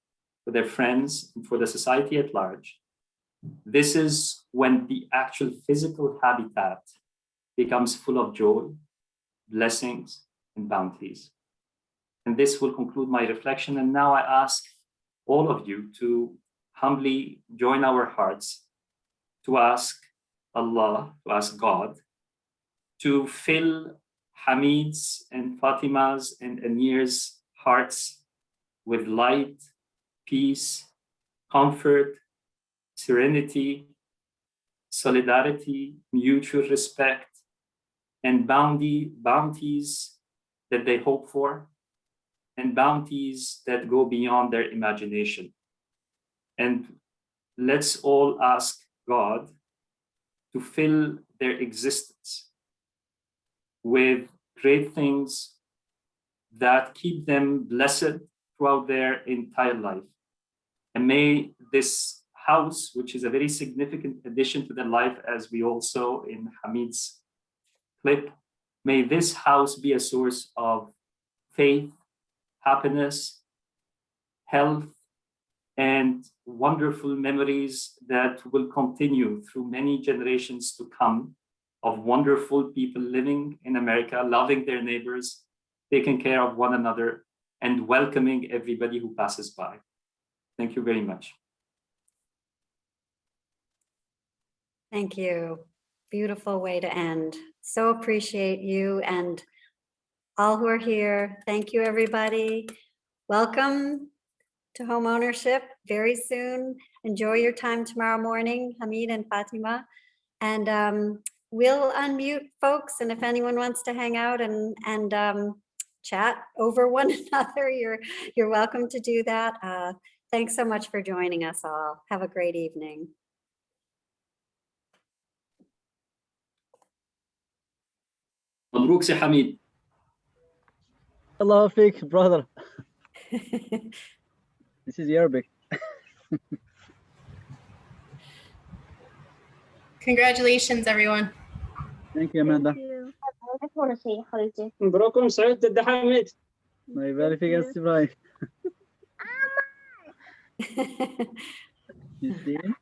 for their friends, and for the society at large. This is when the actual physical habitat becomes full of joy, blessings, and bounties. And this will conclude my reflection. And now I ask all of you to humbly join our hearts to ask Allah, to ask God, to fill Hamid's and Fatima's and Anir's hearts with light, peace, comfort, serenity, solidarity, mutual respect, and bounties that they hope for, and bounties that go beyond their imagination. And let's all ask God to fill their existence with great things that keep them blessed throughout their entire life. And may this house, which is a very significant addition to their life, as we all saw in Hamid's clip, may this house be a source of faith, happiness, health, and wonderful memories that will continue through many generations to come, of wonderful people living in America, loving their neighbors, taking care of one another, and welcoming everybody who passes by. Thank you very much. Thank you. Beautiful way to end. So appreciate you and all who are here. Thank you, everybody. Welcome to homeownership very soon. Enjoy your time tomorrow morning, Hamid and Fatima. And we'll unmute folks. And if anyone wants to hang out and chat over one another, you're welcome to do that. Thanks so much for joining us all. Have a great evening. مبروك سي حميد. Allah fik, brother. This is Arabic. Congratulations, everyone. Thank you, Amanda. I just want to say حبيبتي. مبروكم سعود ضد حميد. الله يبارك فيك يا أستاذ إبراهيم. You see him?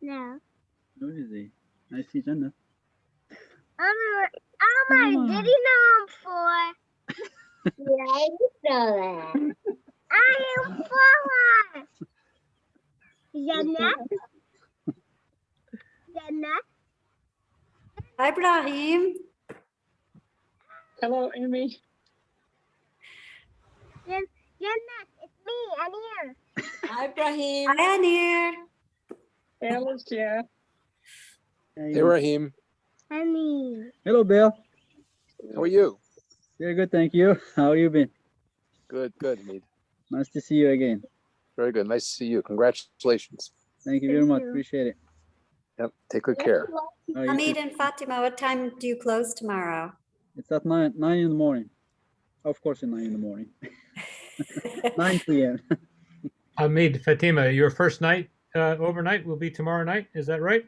No. Who is he? I see Jannah. Did you know I'm 4? Yeah, I did know that. am forward. Jannat. Jannat. Hi, Brahim. Hello, Amy. Jannat, it's me, Anir. Hi, Brahim. Hi, Anir. Hey, Lucia. Hey, Raheem. Honey. Hello, Bill. How are you? Very good, thank you. How you been? Good, good, Hamid. Nice to see you again. Very good. Nice to see you. Congratulations. Thank you very Thank much. you. Appreciate it. Yep. Take good care. Oh, you Hamid too. and Fatima, what time do you close tomorrow? It's at 9 in the morning. Of course, at 9 in the morning. 9 p.m. Hamid, Fatima, your first night overnight will be tomorrow night. Is that right?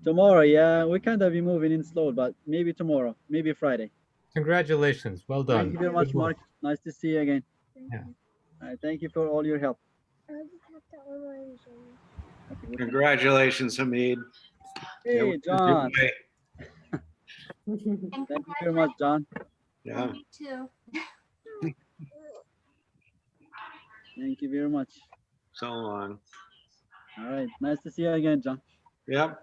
Tomorrow, yeah, we kind of be moving in slow, but maybe tomorrow, maybe Friday. Congratulations. Well done. Thank you very much, Good work. Mark. Nice to see you again. Yeah. All right, thank you for all your help. Congratulations, Hamid. Hey, John. Thank you very much, John. Yeah. Me too. Thank you very much. So long. All right, nice to see you again, John. Yep.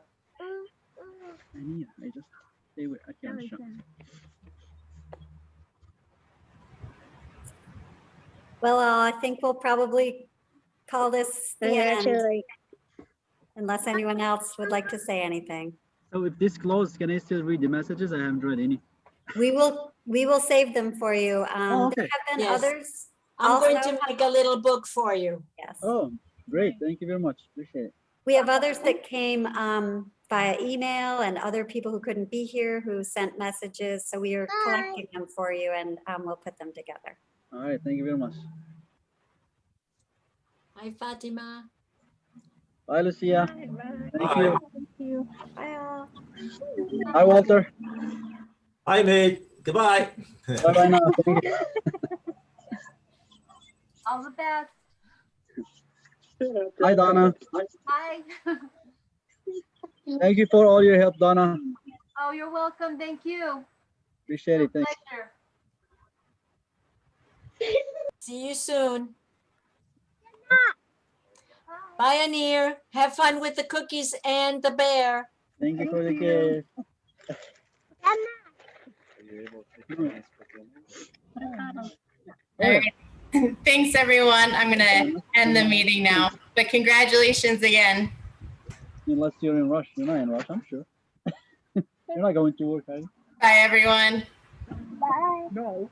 I just stay with. I can't show. Well, I think we'll probably call this the end, Actually, unless anyone else would like to say anything. So if this closed, can I still read the messages? I haven't read any. We will save them for you. Oh, There okay. have been Yes. others. I'm going also. to make a little book for you. Yes. Oh, great. Thank you very much. Appreciate it. We have others that came via email and other people who couldn't be here who sent messages. So we are collecting them for you and we'll put them together. All right. Thank you very much. Hi, Fatima. Bye, Lucia. Thank you. thank you. Bye all. Hi, Walter. Hi, mate. Goodbye. Bye bye now. Thank you. All the best. Hi, Donna. Hi. Thank you for all your help, Donna. Oh, you're welcome. Thank you. Appreciate it. Thanks. Pleasure. See you soon. Bye, Anir. Have fun with the cookies and the bear. Thank you for the gift. All right. Thanks, everyone. I'm going to end the meeting now, but congratulations again. Unless you're in rush. You're not in rush, I'm sure. You're not going to work, are you? Bye, everyone. Bye. No.